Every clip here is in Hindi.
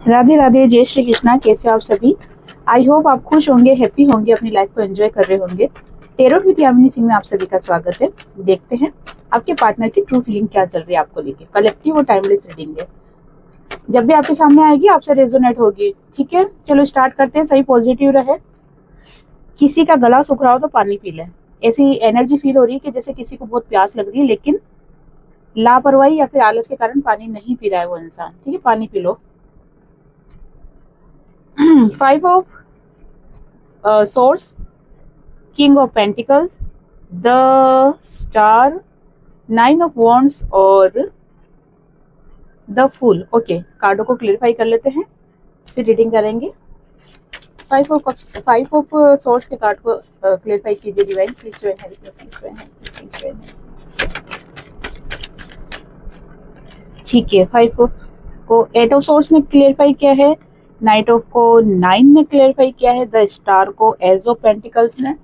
राधे राधे, जय श्री कृष्णा। कैसे हो आप सभी? आई होप आप खुश होंगे, हैप्पी होंगे, अपनी लाइफ को एंजॉय कर रहे होंगे। टेरोट विद यामिनी सिंह में आप सभी का स्वागत है। देखते हैं आपके पार्टनर की ट्रू फीलिंग क्या चल रही है आपको लेके। कलेक्टिव और टाइमलेस रीडिंग है, जब भी आपके सामने आएगी आपसे रेजोनेट होगी। ठीक है, चलो स्टार्ट करते हैं। सही पॉजिटिव रहे। किसी का गला सूख रहा हो तो पानी पी लें। ऐसी एनर्जी फील हो रही है कि जैसे किसी को बहुत प्यास लग रही है, लेकिन लापरवाही या फिर आलस के कारण पानी नहीं पी रहा है वो इंसान। ठीक है, पानी P low. 5 of swords, King of Pentacles, the Star, 9 of Wands और द फूल। ओके, कार्डों को क्लियरफाई कर लेते हैं, फिर रीडिंग करेंगे। 5 ऑफ सोर्स के कार्ड को क्लियरफाई कीजिए divine, please help me, please. ठीक है, 5 ऑफ को 8 ऑफ सोर्स ने क्लियरफाई किया है, नाइट ऑफ को 9 ने क्लियरफाई किया है, द स्टार को एज ऑफ पेंटिकल्स ने,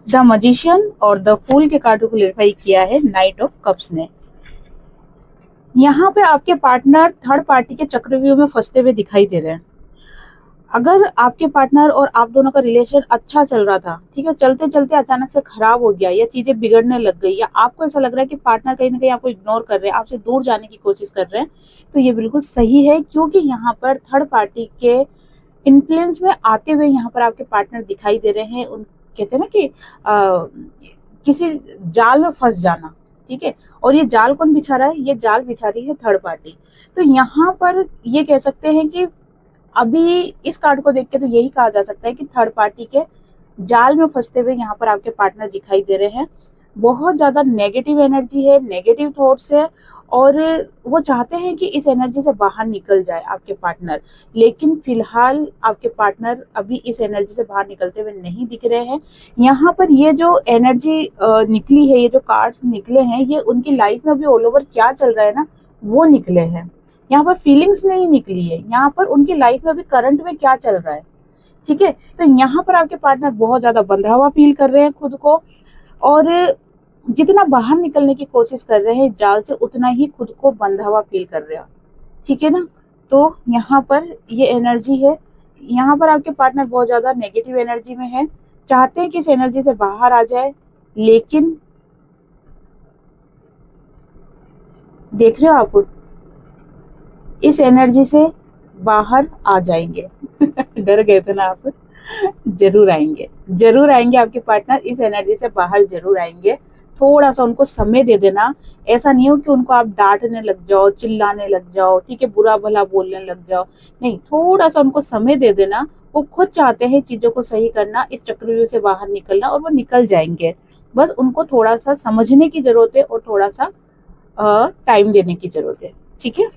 द मजिशियन और द फूल के कार्ड को क्लियरफाई किया है नाइट ऑफ कप्स ने। यहाँ पे आपके पार्टनर थर्ड पार्टी के चक्रव्यूह में फंसते हुए दिखाई दे रहे हैं। अगर आपके पार्टनर और आप दोनों का रिलेशन अच्छा चल रहा था, ठीक है, चलते चलते अचानक से खराब हो गया या चीजें बिगड़ने लग गई, या आपको ऐसा लग रहा है कि पार्टनर कहीं ना कहीं आपको इग्नोर कर रहे हैं, आपसे दूर जाने की कोशिश कर रहे हैं, तो ये बिल्कुल सही है, क्योंकि यहाँ पर थर्ड पार्टी के इन्फ्लुएंस में आते हुए यहाँ पर आपके पार्टनर दिखाई दे रहे हैं। उन कहते हैं ना कि किसी जाल में फंस जाना। ठीक है, और ये जाल कौन बिछा रहा है? ये जाल बिछा रही है थर्ड पार्टी। तो यहाँ पर ये कह सकते हैं कि अभी इस कार्ड को देख के तो यही कहा जा सकता है कि थर्ड पार्टी के जाल में फंसते हुए यहाँ पर आपके पार्टनर दिखाई दे रहे हैं। बहुत ज्यादा नेगेटिव एनर्जी है, नेगेटिव थॉट्स है, और वो चाहते हैं कि इस एनर्जी से बाहर निकल जाए आपके पार्टनर, लेकिन फिलहाल आपके पार्टनर अभी इस एनर्जी से बाहर निकलते हुए नहीं दिख रहे हैं। यहाँ पर ये जो एनर्जी निकली है, ये जो कार्ड्स निकले हैं, ये उनकी लाइफ में अभी ऑल ओवर क्या चल रहा है ना, वो निकले हैं। यहाँ पर फीलिंग्स नहीं निकली है, यहाँ पर उनकी लाइफ में अभी करंट में क्या चल रहा है। ठीक है, तो यहाँ पर आपके पार्टनर बहुत ज्यादा बंधा हुआ फील कर रहे हैं खुद को, और जितना बाहर निकलने की कोशिश कर रहे हैं जाल से, उतना ही खुद को बंधा हुआ फील कर रहे हो। ठीक है ना, तो यहाँ पर ये एनर्जी है। यहाँ पर आपके पार्टनर बहुत ज्यादा नेगेटिव एनर्जी में है, चाहते हैं कि इस एनर्जी से बाहर आ जाए, लेकिन देख रहे हो आप, इस एनर्जी से बाहर आ जाएंगे। डर गए थे ना आप? जरूर आएंगे, जरूर आएंगे आपके पार्टनर, इस एनर्जी से बाहर जरूर आएंगे। थोड़ा सा उनको समय दे देना। ऐसा नहीं हो कि उनको आप डांटने लग जाओ, चिल्लाने लग जाओ, ठीक है, बुरा भला बोलने लग जाओ, नहीं, थोड़ा सा उनको समय दे देना। वो खुद चाहते हैं चीजों को सही करना, इस चक्रव्यूह से बाहर निकलना, और वो निकल जाएंगे। बस उनको थोड़ा सा समझने की जरूरत है और थोड़ा सा टाइम देने की जरूरत है। ठीक है,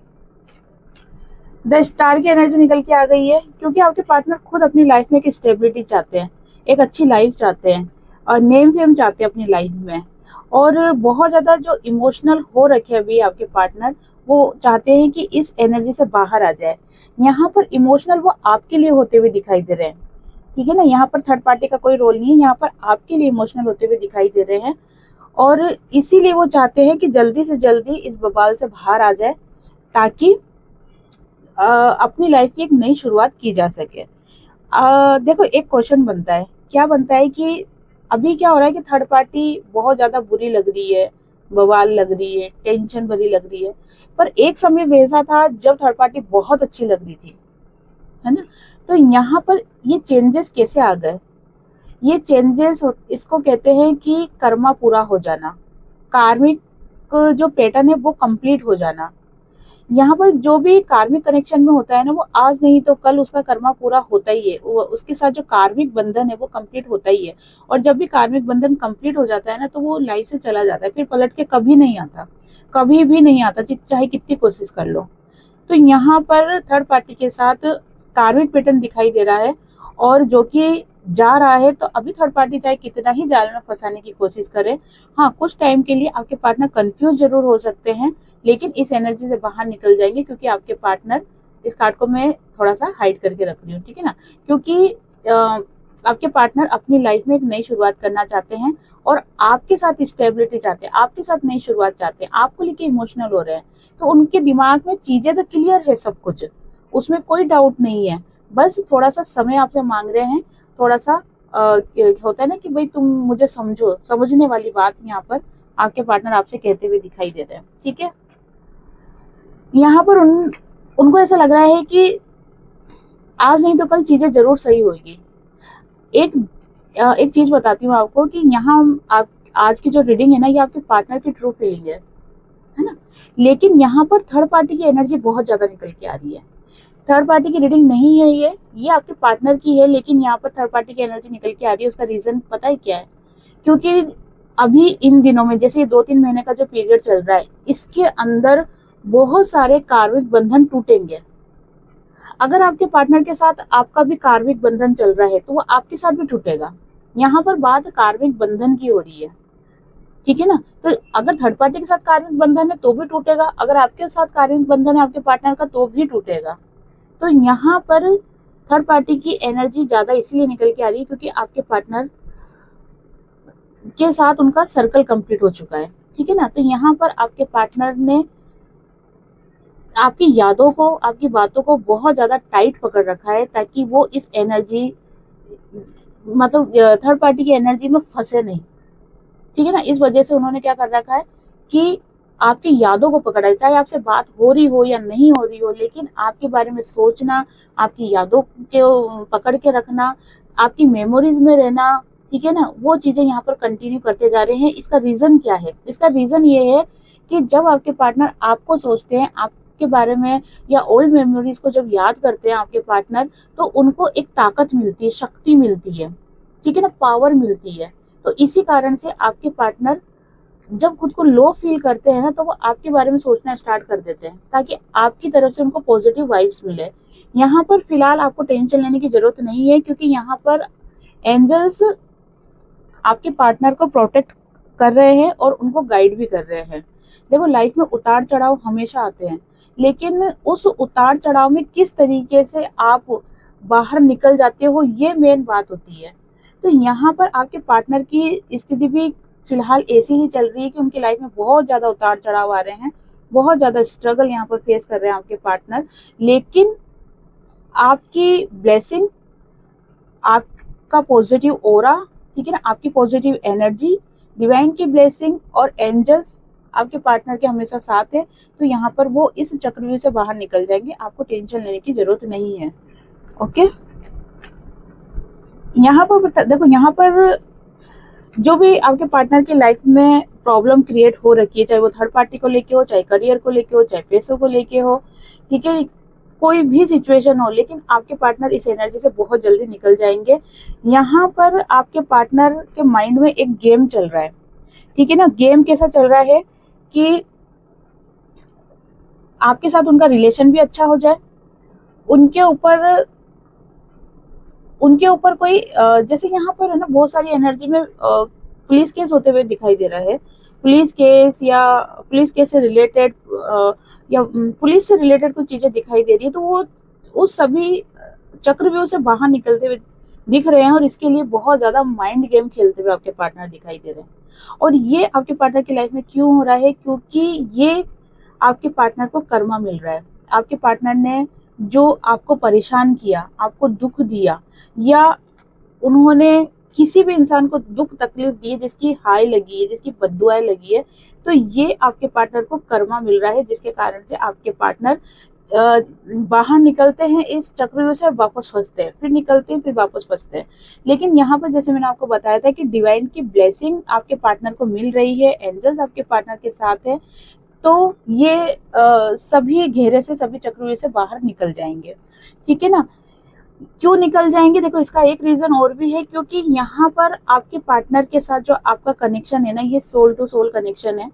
द स्टार की एनर्जी निकल के आ गई है, क्योंकि आपके पार्टनर खुद अपनी लाइफ में एक स्टेबिलिटी चाहते हैं, एक अच्छी लाइफ चाहते हैं, और नेम फेम चाहते हैं अपनी लाइफ में, और बहुत ज्यादा जो इमोशनल हो रखे अभी आपके पार्टनर, वो चाहते हैं कि इस एनर्जी से बाहर आ जाए। यहाँ पर इमोशनल वो आपके लिए होते हुए दिखाई दे रहे हैं। ठीक है ना, यहाँ पर थर्ड पार्टी का कोई रोल नहीं है, यहाँ पर आपके लिए इमोशनल होते हुए दिखाई दे रहे हैं, और इसीलिए वो चाहते हैं कि जल्दी से जल्दी इस बवाल से बाहर आ जाए, ताकि अपनी लाइफ की एक नई शुरुआत की जा सके। देखो, एक क्वेश्चन बनता है, क्या बनता है कि अभी क्या हो रहा है कि थर्ड पार्टी बहुत ज्यादा बुरी लग रही है, बवाल लग रही है, टेंशन भरी लग रही है, पर एक समय वैसा था जब थर्ड पार्टी बहुत अच्छी लग रही थी, है ना। तो यहाँ पर ये चेंजेस कैसे आ गए? ये चेंजेस, इसको कहते हैं कि कर्मा पूरा हो जाना, कार्मिक जो पैटर्न है वो कंप्लीट हो जाना। यहाँ पर जो भी कार्मिक कनेक्शन में होता है ना, वो आज नहीं तो कल उसका कर्मा पूरा होता ही है, वो उसके साथ जो कार्मिक बंधन है वो कंप्लीट होता ही है। और जब भी कार्मिक बंधन कंप्लीट हो जाता है ना, तो वो लाइफ से चला जाता है, फिर पलट के कभी नहीं आता, कभी भी नहीं आता, चाहे कितनी कोशिश कर लो। तो यहाँ पर थर्ड पार्टी के साथ कार्मिक पैटर्न दिखाई दे रहा है, और जो कि जा रहा है। तो अभी थर्ड पार्टी चाहे कितना ही जाल में फंसाने की कोशिश करे, हाँ, कुछ टाइम के लिए आपके पार्टनर कंफ्यूज जरूर हो सकते हैं, लेकिन इस एनर्जी से बाहर निकल जाएंगे, क्योंकि आपके पार्टनर, इस कार्ड को मैं थोड़ा सा हाइड करके रख रही हूँ, ठीक है ना, क्योंकि आपके पार्टनर अपनी लाइफ में एक नई शुरुआत करना चाहते हैं और आपके साथ स्टेबिलिटी चाहते हैं, आपके साथ नई शुरुआत चाहते हैं, आपको लेके इमोशनल हो रहे हैं। तो उनके दिमाग में चीजें तो क्लियर है, सब कुछ, उसमें कोई डाउट नहीं है, बस थोड़ा सा समय आपसे मांग रहे हैं। थोड़ा सा होता है ना कि भाई तुम मुझे समझो, समझने वाली बात यहाँ पर आपके पार्टनर आपसे कहते हुए दिखाई दे रहे हैं। ठीक है, यहाँ पर उनको ऐसा लग रहा है कि आज नहीं तो कल चीजें जरूर सही होगी। एक चीज बताती हूँ आपको कि यहाँ आप आज की जो रीडिंग है ना, ये आपके पार्टनर की ट्रू फीलिंग है ना, लेकिन यहाँ पर थर्ड पार्टी की एनर्जी बहुत ज्यादा निकल के आ रही है। थर्ड पार्टी की रीडिंग नहीं है ये आपके पार्टनर की है, लेकिन यहाँ पर थर्ड पार्टी की एनर्जी निकल के आ रही है। उसका रीजन पता है क्या है? क्योंकि अभी इन दिनों में, जैसे ये 2-3 महीने का जो पीरियड चल रहा है, इसके अंदर बहुत सारे कार्मिक बंधन टूटेंगे। अगर आपके पार्टनर के साथ आपका भी कार्मिक बंधन चल रहा है तो वो आपके साथ भी टूटेगा। यहाँ पर बात कार्मिक बंधन की हो रही है, ठीक है ना। तो अगर थर्ड पार्टी के साथ कार्मिक बंधन है तो भी टूटेगा, अगर आपके साथ कार्मिक बंधन है आपके पार्टनर का तो भी टूटेगा। तो यहाँ पर थर्ड पार्टी की एनर्जी ज्यादा इसलिए निकल के आ रही है क्योंकि आपके पार्टनर के साथ उनका सर्कल कंप्लीट हो चुका है, ठीक है ना। तो यहाँ पर आपके पार्टनर ने आपकी यादों को, आपकी बातों को बहुत ज्यादा टाइट पकड़ रखा है ताकि वो इस एनर्जी, मतलब थर्ड पार्टी की एनर्जी में फंसे नहीं, ठीक है ना। इस वजह से उन्होंने क्या कर रखा है कि आपकी यादों को पकड़ा है, चाहे आपसे बात हो रही हो या नहीं हो रही हो, लेकिन आपके बारे में सोचना, आपकी यादों को पकड़ के रखना, आपकी मेमोरीज में रहना, ठीक है ना, वो चीजें यहाँ पर कंटिन्यू करते जा रहे हैं। इसका रीजन क्या है? इसका रीजन ये है कि जब आपके पार्टनर आपको सोचते हैं, आपके बारे में या ओल्ड मेमोरीज को जब याद करते हैं आपके पार्टनर, तो उनको एक ताकत मिलती है, शक्ति मिलती है, ठीक है ना, पावर मिलती है। तो इसी कारण से आपके पार्टनर जब खुद को लो फील करते हैं ना, तो वो आपके बारे में सोचना स्टार्ट कर देते हैं ताकि आपकी तरफ से उनको पॉजिटिव वाइब्स मिले। यहाँ पर फिलहाल आपको टेंशन लेने की जरूरत नहीं है क्योंकि यहाँ पर एंजल्स आपके पार्टनर को प्रोटेक्ट कर रहे हैं और उनको गाइड भी कर रहे हैं। देखो, लाइफ में उतार चढ़ाव हमेशा आते हैं, लेकिन उस उतार चढ़ाव में किस तरीके से आप बाहर निकल जाते हो, ये मेन बात होती है। तो यहाँ पर आपके पार्टनर की स्थिति भी फिलहाल ऐसी ही चल रही है कि उनकी लाइफ में बहुत ज्यादा उतार चढ़ाव आ रहे हैं, बहुत ज्यादा स्ट्रगल यहाँ पर फेस कर रहे हैं आपके पार्टनर। लेकिन आपकी ब्लेसिंग, आपका पॉजिटिव ऑरा, ठीक है ना, आपकी पॉजिटिव एनर्जी, डिवाइन की ब्लेसिंग और एंजल्स आपके पार्टनर के हमेशा साथ है। तो यहाँ पर वो इस चक्रव्यूह से बाहर निकल जाएंगे, आपको टेंशन लेने की जरूरत नहीं है। ओके, यहाँ पर देखो, यहाँ पर जो भी आपके पार्टनर की लाइफ में प्रॉब्लम क्रिएट हो रखी है, चाहे वो थर्ड पार्टी को लेके हो, चाहे करियर को लेके हो, चाहे पैसों को लेके हो, ठीक है, कोई भी सिचुएशन हो, लेकिन आपके पार्टनर इस एनर्जी से बहुत जल्दी निकल जाएंगे। यहाँ पर आपके पार्टनर के माइंड में एक गेम चल रहा है, ठीक है ना। गेम कैसा चल रहा है कि आपके साथ उनका रिलेशन भी अच्छा हो जाए, उनके ऊपर कोई जैसे यहाँ पर है ना, बहुत सारी एनर्जी में पुलिस केस होते हुए दिखाई दे रहा है। पुलिस केस या पुलिस केस से रिलेटेड या पुलिस से रिलेटेड कुछ चीजें दिखाई दे रही है। तो वो उस सभी चक्रव्यूह से बाहर निकलते हुए दिख रहे हैं और इसके लिए बहुत ज्यादा माइंड गेम खेलते हुए आपके पार्टनर दिखाई दे रहे हैं। और ये आपके पार्टनर की लाइफ में क्यों हो रहा है? क्योंकि ये आपके पार्टनर को कर्मा मिल रहा है। आपके पार्टनर ने जो आपको परेशान किया, आपको दुख दिया, या उन्होंने किसी भी इंसान को दुख तकलीफ दी, जिसकी हाय लगी है, जिसकी बद्दुआएं लगी है, तो ये आपके पार्टनर को कर्मा मिल रहा है, जिसके कारण से आपके पार्टनर बाहर निकलते हैं इस चक्रव्यूह से और वापस फंसते हैं, फिर निकलते हैं, फिर वापस फंसते हैं। लेकिन यहाँ पर जैसे मैंने आपको बताया था कि डिवाइन की ब्लेसिंग आपके पार्टनर को मिल रही है, एंजल्स आपके पार्टनर के साथ है, तो ये सभी घेरे से, सभी चक्रव्यूह से बाहर निकल जाएंगे, ठीक है ना। क्यों निकल जाएंगे? देखो, इसका एक रीजन और भी है, क्योंकि यहाँ पर आपके पार्टनर के साथ जो आपका कनेक्शन है ना, ये सोल टू सोल कनेक्शन है,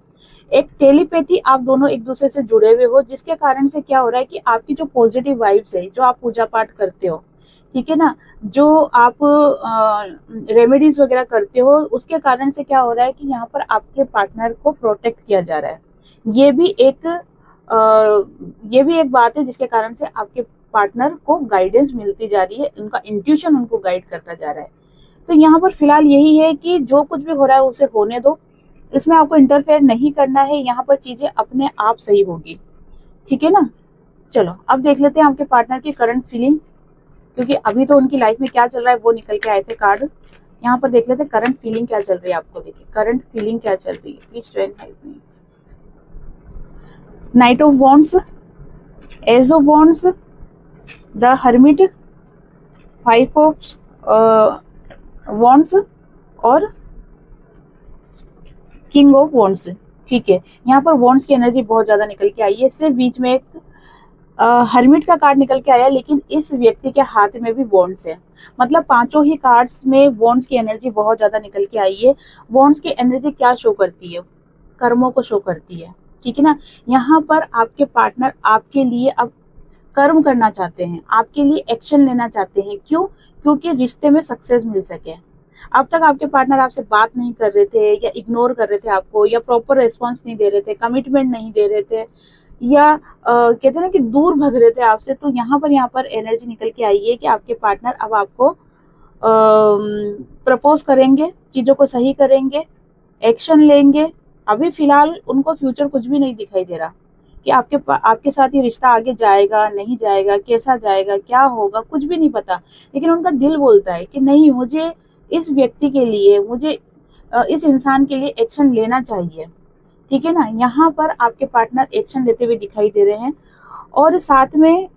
एक टेलीपैथी, आप दोनों एक दूसरे से जुड़े हुए हो, जिसके कारण से क्या हो रहा है कि आपकी जो पॉजिटिव वाइब्स है, जो आप पूजा पाठ करते हो, ठीक है ना, जो आप रेमेडीज वगैरह करते हो, उसके कारण से क्या हो रहा है कि यहाँ पर आपके पार्टनर को प्रोटेक्ट किया जा रहा है। ये भी एक बात है जिसके कारण से आपके पार्टनर को गाइडेंस मिलती जा रही है, उनका इंट्यूशन उनको गाइड करता जा रहा है। तो यहाँ पर फिलहाल यही है कि जो कुछ भी हो रहा है उसे होने दो, इसमें आपको इंटरफेयर नहीं करना है, यहाँ पर चीजें अपने आप सही होगी, ठीक है ना। चलो अब देख लेते हैं आपके पार्टनर की करंट फीलिंग, क्योंकि अभी तो उनकी लाइफ में क्या चल रहा है वो निकल के आए थे कार्ड। यहाँ पर देख लेते हैं करंट फीलिंग क्या चल रही है आपको। देखिए करंट फीलिंग क्या चल रही है, please train help me. Knight of wands, ace of wands, the hermit, 5 of wands और किंग ऑफ वॉन्ड्स। ठीक है, यहाँ पर वॉन्ड्स की एनर्जी बहुत ज्यादा निकल के आई है। इससे बीच में एक हर्मिट का कार्ड निकल के आया, लेकिन इस व्यक्ति के हाथ में भी वॉन्ड्स है। मतलब पांचों ही कार्ड्स में वॉन्ड्स की एनर्जी बहुत ज्यादा निकल के आई है। वॉन्ड्स की एनर्जी क्या शो करती है, कर्मों को शो करती है, ठीक है ना। यहाँ पर आपके पार्टनर आपके लिए अब कर्म करना चाहते हैं, आपके लिए एक्शन लेना चाहते हैं। क्यों? क्योंकि रिश्ते में सक्सेस मिल सके। अब तक आपके पार्टनर आपसे बात नहीं कर रहे थे, या इग्नोर कर रहे थे आपको, या प्रॉपर रिस्पॉन्स नहीं दे रहे थे, कमिटमेंट नहीं दे रहे थे, या कहते हैं ना कि दूर भग रहे थे आपसे। तो यहाँ पर एनर्जी निकल के आई है कि आपके पार्टनर अब आपको प्रपोज करेंगे, चीजों को सही करेंगे, एक्शन लेंगे। अभी फिलहाल उनको फ्यूचर कुछ भी नहीं दिखाई दे रहा कि आपके साथ ये रिश्ता आगे जाएगा नहीं जाएगा, कैसा जाएगा, क्या होगा, कुछ भी नहीं पता। लेकिन उनका दिल बोलता है कि नहीं, मुझे इस व्यक्ति के लिए, मुझे इस इंसान के लिए एक्शन लेना चाहिए, ठीक है ना। यहाँ पर आपके पार्टनर एक्शन लेते हुए दिखाई दे रहे हैं। और साथ में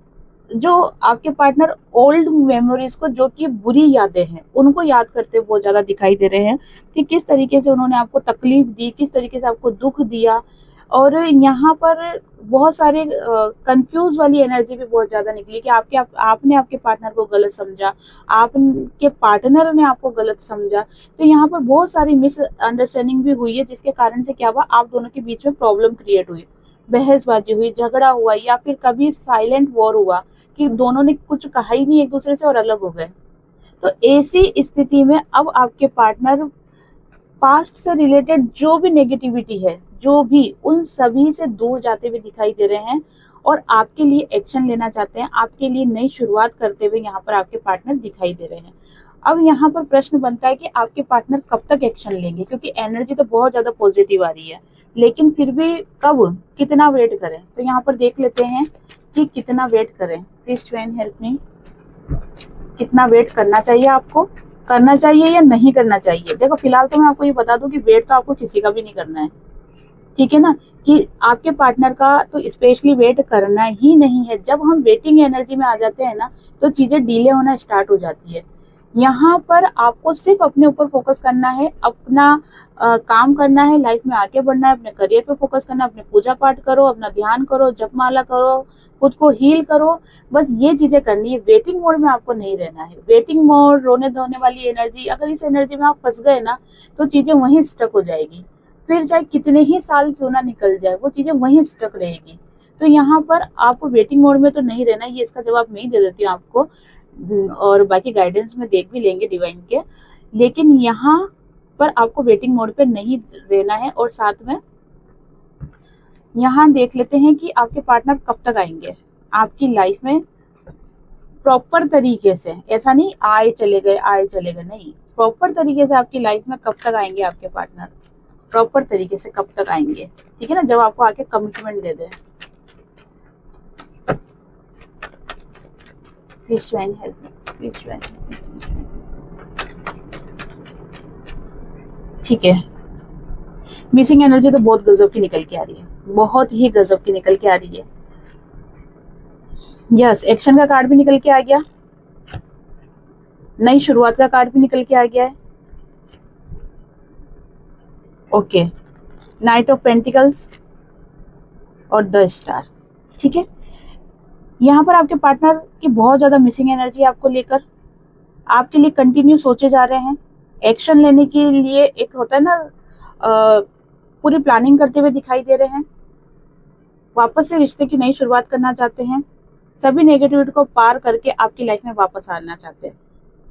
जो आपके पार्टनर ओल्ड मेमोरीज को, जो कि बुरी यादें हैं, उनको याद करते हुए बहुत ज्यादा दिखाई दे रहे हैं कि किस तरीके से उन्होंने आपको तकलीफ दी, किस तरीके से आपको दुख दिया। और यहाँ पर बहुत सारे कंफ्यूज वाली एनर्जी भी बहुत ज्यादा निकली कि आपने आपके पार्टनर को गलत समझा, आपके पार्टनर ने आपको गलत समझा। तो यहाँ पर बहुत सारी मिसअंडरस्टैंडिंग भी हुई है, जिसके कारण से क्या हुआ, आप दोनों के बीच में प्रॉब्लम क्रिएट हुई, बहसबाजी हुई, झगड़ा हुआ, या फिर कभी साइलेंट वॉर हुआ कि दोनों ने कुछ कहा ही नहीं एक दूसरे से और अलग हो गए। तो ऐसी स्थिति में अब आपके पार्टनर पास्ट से रिलेटेड जो भी नेगेटिविटी है, जो भी, उन सभी से दूर जाते हुए दिखाई दे रहे हैं और आपके लिए एक्शन लेना चाहते हैं, आपके लिए नई शुरुआत करते हुए यहाँ पर आपके पार्टनर दिखाई दे रहे हैं। अब यहाँ पर प्रश्न बनता है कि आपके पार्टनर कब तक एक्शन लेंगे, क्योंकि एनर्जी तो बहुत ज्यादा पॉजिटिव आ रही है, लेकिन फिर भी कब, कितना वेट करें। तो यहाँ पर देख लेते हैं कि कितना वेट करें। प्लीज ट्रेन हेल्प मी, कितना वेट करना चाहिए आपको, करना चाहिए या नहीं करना चाहिए। देखो फिलहाल तो मैं आपको ये बता दूं कि वेट तो आपको किसी का भी नहीं करना है, ठीक है ना, कि आपके पार्टनर का तो स्पेशली वेट करना ही नहीं है। जब हम वेटिंग एनर्जी में आ जाते हैं ना, तो चीजें डिले होना स्टार्ट हो जाती है। यहाँ पर आपको सिर्फ अपने ऊपर फोकस करना है, अपना काम करना है, लाइफ में आगे बढ़ना है, अपने करियर पे फोकस करना है, अपने पूजा पाठ करो, अपना ध्यान करो, जपमाला करो, खुद को हील करो, बस ये चीजें करनी है। वेटिंग मोड में आपको नहीं रहना है। वेटिंग मोड, रोने धोने वाली एनर्जी, अगर इस एनर्जी में आप फंस गए ना, तो चीजें वहीं स्टक हो जाएगी। फिर चाहे कितने ही साल क्यों ना निकल जाए, वो चीजें वहीं स्टक रहेगी। तो यहाँ पर आपको वेटिंग मोड में तो नहीं रहना, ये इसका जवाब मैं ही दे देती हूँ आपको, और बाकी गाइडेंस में देख भी लेंगे डिवाइन के। लेकिन यहाँ पर आपको वेटिंग मोड पे नहीं रहना है। और साथ में यहाँ देख लेते हैं कि आपके पार्टनर कब तक आएंगे आपकी लाइफ में प्रॉपर तरीके से। ऐसा नहीं आए चले गए, नहीं, प्रॉपर तरीके से आपकी लाइफ में कब तक आएंगे आपके पार्टनर, प्रॉपर तरीके से कब तक आएंगे, ठीक है ना, जब आपको आके commitment they they. Please join help, please join. ठीक है, मिसिंग एनर्जी तो बहुत गजब की निकल के आ रही है, बहुत ही गजब की निकल के आ रही है। यस, एक्शन का कार्ड भी निकल के आ गया, नई शुरुआत का कार्ड भी निकल के आ गया है। ओके, नाइट ऑफ पेंटिकल्स और द स्टार। ठीक है, यहाँ पर आपके पार्टनर की बहुत ज्यादा मिसिंग एनर्जी आपको लेकर, आपके लिए कंटिन्यू सोचे जा रहे हैं, एक्शन लेने के लिए एक होता है ना, पूरी प्लानिंग करते हुए दिखाई दे रहे हैं, वापस से रिश्ते की नई शुरुआत करना चाहते हैं, सभी नेगेटिविटी को पार करके आपकी लाइफ में वापस आना चाहते हैं,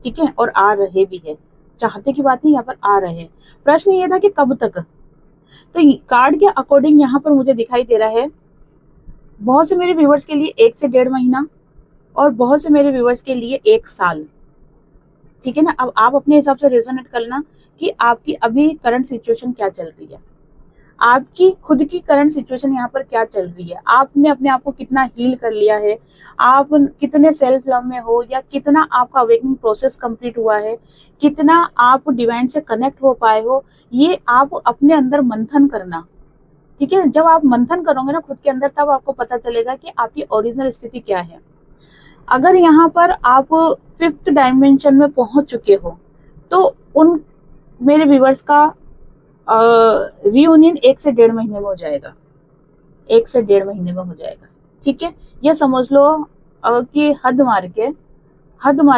ठीक है, और आ रहे भी है। चाहते की बात नहीं, यहाँ पर आ रहे हैं। प्रश्न ये था कि कब तक। तो कार्ड के अकॉर्डिंग यहाँ पर मुझे दिखाई दे रहा है बहुत से मेरे व्यूवर्स के लिए 1 से 1.5 महीना, और बहुत से मेरे व्यूवर्स के लिए 1 साल, ठीक है ना। अब आप अपने हिसाब से रेजोनेट करना कि आपकी अभी करंट सिचुएशन क्या चल रही है, आपकी खुद की करंट सिचुएशन यहाँ पर क्या चल रही है, आपने अपने आप को कितना हील कर लिया है, आप कितने सेल्फ लव में हो, या कितना आपका अवेकनिंग प्रोसेस कंप्लीट हुआ है, कितना आप डिवाइन से कनेक्ट हो पाए हो, ये आप अपने अंदर मंथन करना। ठीक है, जब आप मंथन करोगे ना खुद के अंदर, तब आपको पता चलेगा कि आपकी ओरिजिनल स्थिति क्या है। अगर यहाँ पर आप 5th डायमेंशन में पहुंच चुके हो तो उन मेरे व्यूवर्स का रियूनियन 1 से 1.5 महीने में हो जाएगा, 1 से 1.5 महीने में हो जाएगा। ठीक है, ये समझ लो कि हद मार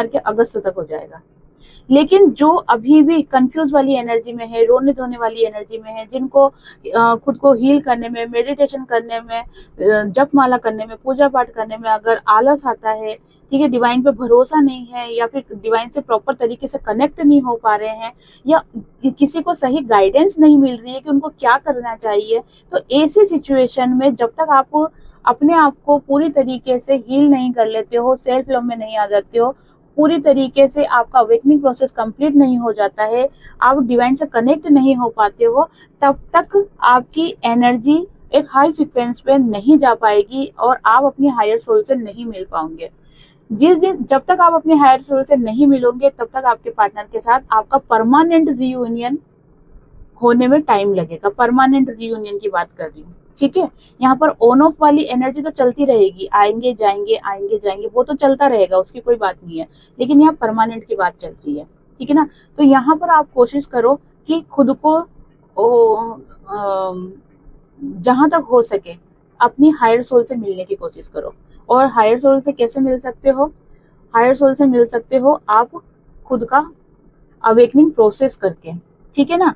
के अगस्त तक हो जाएगा। लेकिन जो अभी भी कंफ्यूज वाली एनर्जी में है, रोने धोने वाली एनर्जी में है, जिनको खुद को हील करने में, मेडिटेशन करने में, जप माला करने में, पूजा पाठ करने में अगर आलस आता है, ठीक है, डिवाइन पे भरोसा नहीं है, या फिर डिवाइन से प्रॉपर तरीके से कनेक्ट नहीं हो पा रहे हैं, या किसी को सही गाइडेंस नहीं मिल रही है कि उनको क्या करना चाहिए, तो ऐसी सिचुएशन में जब तक आप अपने आप को पूरी तरीके से हील नहीं कर लेते हो, सेल्फ लव में नहीं आ जाते हो, पूरी तरीके से आपका अवेकनिंग प्रोसेस कंप्लीट नहीं हो जाता है, आप डिवाइन से कनेक्ट नहीं हो पाते हो, तब तक आपकी एनर्जी एक हाई फ्रिक्वेंसी पे नहीं जा पाएगी और आप अपनी हायर सोल से नहीं मिल पाओगे। जिस दिन जब तक आप अपने हायर सोल से नहीं मिलोगे, तब तक आपके पार्टनर के साथ आपका परमानेंट रियूनियन होने में टाइम लगेगा। परमानेंट रियूनियन की बात कर रही हूँ। ठीक है, यहाँ पर ऑन ऑफ वाली एनर्जी तो चलती रहेगी, आएंगे जाएंगे वो तो चलता रहेगा, उसकी कोई बात नहीं है, लेकिन यहाँ परमानेंट की बात चल रही है। ठीक है ना, तो यहाँ पर आप कोशिश करो कि खुद को जहां तक हो सके अपनी हायर सोल से मिलने की कोशिश करो। और हायर सोल से कैसे मिल सकते हो? हायर सोल से मिल सकते हो आप खुद का अवेकनिंग प्रोसेस करके। ठीक है ना,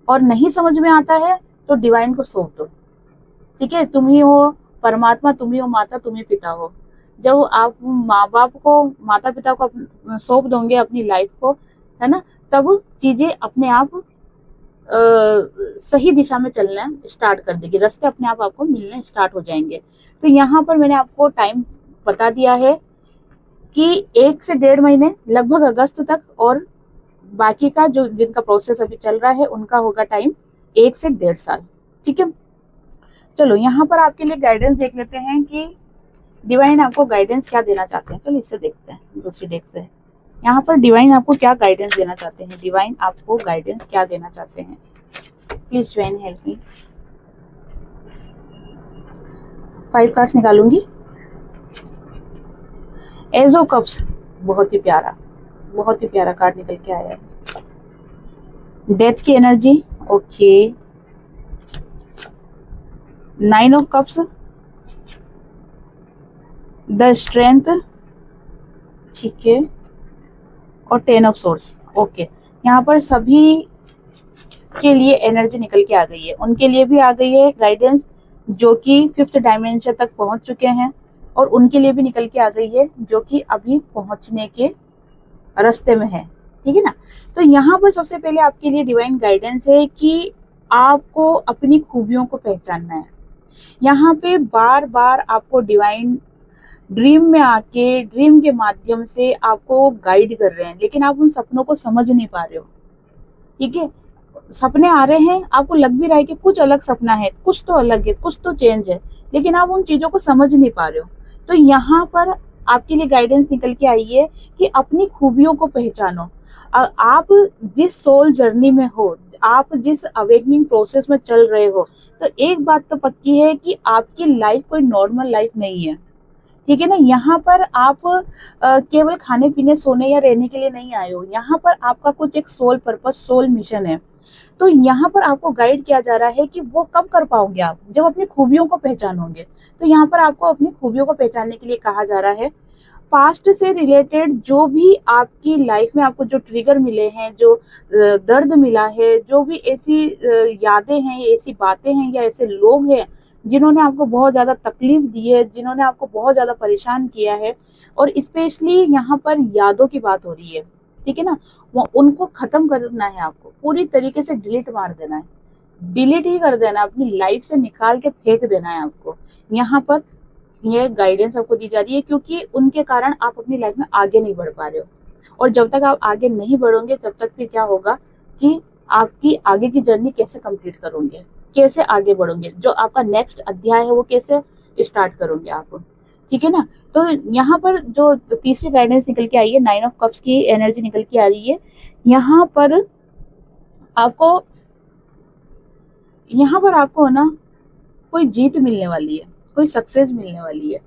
और नहीं समझ में आता है तो डिवाइन को सौंप दो। ठीक है, तुम ही हो परमात्मा, तुम ही हो माता, तुम ही पिता हो। जब आप माँ बाप को, माता पिता को सौंप दोगे अपनी लाइफ को, है ना, तब चीजें अपने आप सही दिशा में चलना स्टार्ट कर देगी, रास्ते अपने आप आपको मिलने स्टार्ट हो जाएंगे। तो यहाँ पर मैंने आपको टाइम बता दिया है कि 1 से 1.5 महीने लगभग अगस्त तक, और बाकी का जो जिनका प्रोसेस अभी चल रहा है उनका होगा टाइम 1 से 1.5 साल। ठीक है, चलो यहाँ पर आपके लिए गाइडेंस देख लेते हैं कि डिवाइन आपको गाइडेंस क्या देना चाहते हैं। चलो इससे देखते हैं, दूसरी डेक से। यहाँ पर डिवाइन आपको क्या गाइडेंस देना चाहते हैं, डिवाइन आपको गाइडेंस क्या देना चाहते हैं। Please divine help me. 5 cards निकालूंगी। एज ऑफ कप्स, बहुत ही प्यारा कार्ड निकल के आया है। डेथ की energy, okay. 9 of cups, the strength, ठीक है, और 10 ऑफ सोर्स, ओके। यहाँ पर सभी के लिए एनर्जी निकल के आ गई है, उनके लिए भी आ गई है गाइडेंस जो कि 5th डायमेंशन तक पहुंच चुके हैं, और उनके लिए भी निकल के आ गई है जो कि अभी पहुंचने के रास्ते में है। ठीक है ना, तो यहाँ पर सबसे पहले आपके लिए डिवाइन गाइडेंस है कि आपको अपनी खूबियों को पहचानना है। यहाँ पे बार बार आपको डिवाइन ड्रीम में आके, ड्रीम के माध्यम से आपको गाइड कर रहे हैं, लेकिन आप उन सपनों को समझ नहीं पा रहे हो। ठीक है, सपने आ रहे हैं, आपको लग भी रहा है कि कुछ अलग सपना है, कुछ तो अलग है, कुछ तो चेंज है, लेकिन आप उन चीजों को समझ नहीं पा रहे हो। तो यहाँ पर आपके लिए गाइडेंस निकल के आई है कि अपनी खूबियों को पहचानो। आप जिस सोल जर्नी में हो, आप जिस अवेकनिंग प्रोसेस में चल रहे हो, तो एक बात तो पक्की है कि आपकी लाइफ कोई नॉर्मल लाइफ नहीं है। ठीक है ना, यहाँ पर आप केवल खाने पीने, सोने या रहने के लिए नहीं आए हो। यहाँ पर आपका कुछ एक सोल पर्पस, सोल मिशन है। तो यहाँ पर आपको गाइड किया जा रहा है कि वो कब कर पाओगे आप, जब अपनी खूबियों को पहचानोगे। तो यहाँ पर आपको अपनी खूबियों को पहचानने के लिए कहा जा रहा है। पास्ट से रिलेटेड जो भी आपकी लाइफ में आपको जो ट्रिगर मिले हैं, जो दर्द मिला है, जो भी ऐसी यादें हैं, ऐसी बातें हैं, या ऐसे लोग हैं जिन्होंने आपको बहुत ज्यादा तकलीफ दी है, जिन्होंने आपको बहुत ज्यादा परेशान किया है, और स्पेशली यहाँ पर यादों की बात हो रही है। ठीक है ना, वो उनको खत्म करना है, आपको पूरी तरीके से डिलीट मार देना है, डिलीट ही कर देना, अपनी लाइफ से निकाल के फेंक देना है आपको। यहाँ पर यह गाइडेंस आपको दी जा रही है, क्योंकि उनके कारण आप अपनी लाइफ में आगे नहीं बढ़ पा रहे हो। और जब तक आप आगे नहीं बढ़ोगे तब तक फिर क्या होगा कि आपकी आगे की जर्नी कैसे कंप्लीट करोगे, कैसे आगे बढ़ोगे, जो आपका नेक्स्ट अध्याय है वो कैसे स्टार्ट करोगे आप, ठीक है ना। तो यहाँ पर जो तीसरी गाइडेंस निकल के आई है, 9 ऑफ कप्स की एनर्जी निकल के आ रही है। यहाँ पर आपको ना कोई जीत मिलने वाली है, कोई सक्सेस मिलने वाली है,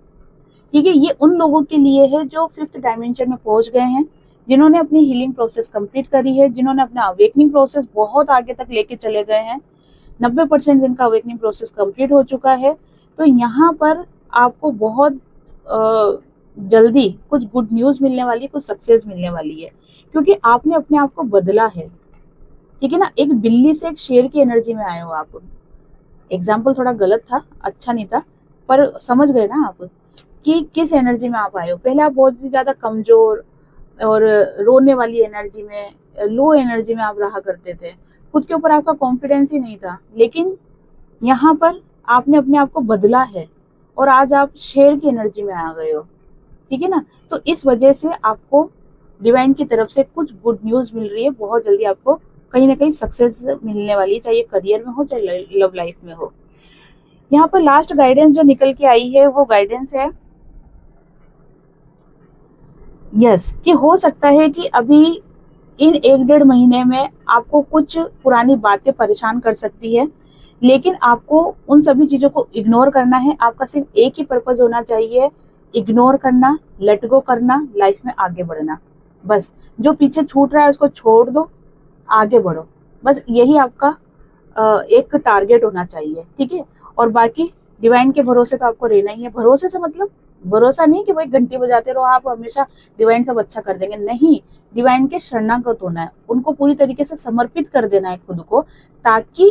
ठीक है। ये उन लोगों के लिए है जो 5th डायमेंशन में पहुंच गए हैं, जिन्होंने अपनी हीलिंग प्रोसेस कंप्लीट करी है, जिन्होंने अपना अवेकनिंग प्रोसेस बहुत आगे तक लेके चले गए हैं। 90% जिनका अवेकनिंग प्रोसेस कंप्लीट हो चुका है। तो यहाँ पर आपको बहुत जल्दी कुछ गुड न्यूज मिलने वाली है, कुछ सक्सेस मिलने वाली है, क्योंकि आपने अपने आप को बदला है, ठीक है ना। एक बिल्ली से एक शेर की एनर्जी में आए हो आप। एग्जाम्पल थोड़ा गलत था, अच्छा नहीं था, पर समझ गए ना आप कि किस एनर्जी में आप आए हो। पहले आप बहुत ही ज्यादा कमजोर और रोने वाली एनर्जी में, लो एनर्जी में आप रहा करते थे, खुद के ऊपर आपका कॉन्फिडेंस ही नहीं था। लेकिन यहाँ पर आपने अपने आप को बदला है और आज आप शेर की एनर्जी में आ गए हो, ठीक है ना। तो इस वजह से आपको डिवाइन की तरफ से कुछ गुड न्यूज मिल रही है, बहुत जल्दी आपको कहीं ना कहीं सक्सेस मिलने वाली है, चाहे करियर में हो चाहे लव लाइफ में हो। यहाँ पर लास्ट गाइडेंस जो निकल के आई है वो गाइडेंस है कि हो सकता है कि अभी इन 1-1.5 महीने में आपको कुछ पुरानी बातें परेशान कर सकती है, लेकिन आपको उन सभी चीजों को इग्नोर करना है। आपका सिर्फ एक ही पर्पज होना चाहिए, इग्नोर करना, लेट गो करना, लाइफ में आगे बढ़ना। बस जो पीछे छूट रहा है उसको छोड़ दो, आगे बढ़ो, बस यही आपका एक टारगेट होना चाहिए, ठीक है। और बाकी डिवाइन के भरोसे तो आपको रहना ही है। भरोसे से मतलब भरोसा नहीं कि भाई घंटी बजाते रहो आप हमेशा डिवाइन सब अच्छा कर देंगे, नहीं। डिवाइन के शरणागत होना है, उनको पूरी तरीके से समर्पित कर देना है खुद को, ताकि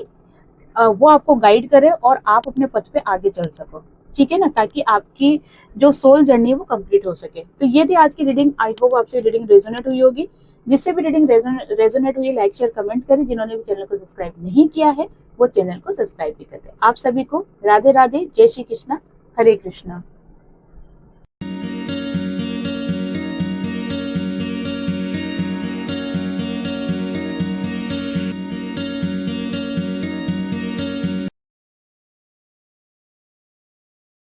वो आपको गाइड करे और आप अपने पथ पे आगे चल सको, ठीक है ना, ताकि आपकी जो सोल जर्नी है वो कंप्लीट हो सके। तो ये थी आज की रीडिंग। आई होप आपसे रीडिंग रेजोनेट हुई होगी। जिससे भी रीडिंग रेजोनेट हुई, लाइक शेयर कमेंट्स करें। जिन्होंने भी चैनल को सब्सक्राइब नहीं किया है वो चैनल को सब्सक्राइब भी कर दे। आप सभी को राधे राधे, जय श्री कृष्णा, हरे कृष्णा।